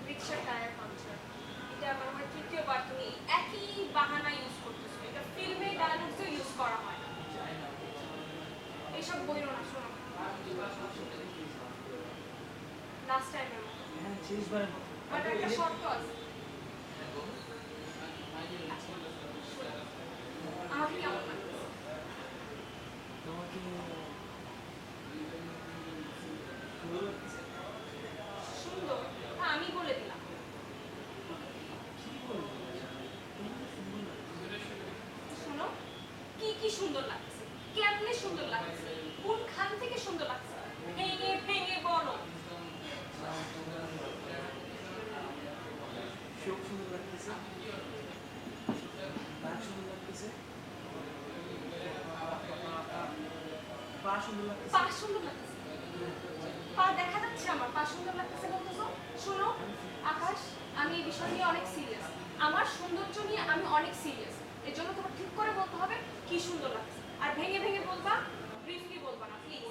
রিকশার tyre puncture, এটা আবার আমার তৃতীয়বার তুমি একই বাহানা ইউজ করতেছো। এটা ফিল্মে ডায়ালগসে ইউজ করা হয় না। এইসব বইরো না, শোনো লাস্ট টাইমের মতো। বাট একটা শর্ত আছে। আমাকে কেমন লাগছে? সুন্দর, আমি বলে দিলাম। শোনো, কি কি সুন্দর লাগছে, কেমনে সুন্দর লাগছে, কোনখান থেকে সুন্দর লাগছে, ভেঙে ভেঙে বলো। চোখ সুন্দর লাগতেছে, নাক সুন্দর লাগতেছে, পা সুন্দর লাগতেছে। পা সুন্দর লাগতেছে, পা দেখা যাচ্ছে আমার পা সুন্দর লাগতেছে বলতেছো? শোনো আকাশ, আমি এই বিষয় নিয়ে অনেক সিরিয়াস। আমার সৌন্দর্য নিয়ে আমি অনেক সিরিয়াস। এর জন্য তোমার ঠিক করে বলতে হবে কি সুন্দর লাগছে, আর ভেঙে ভেঙে বলবা, ব্রিফলি বলবা না প্লিজ।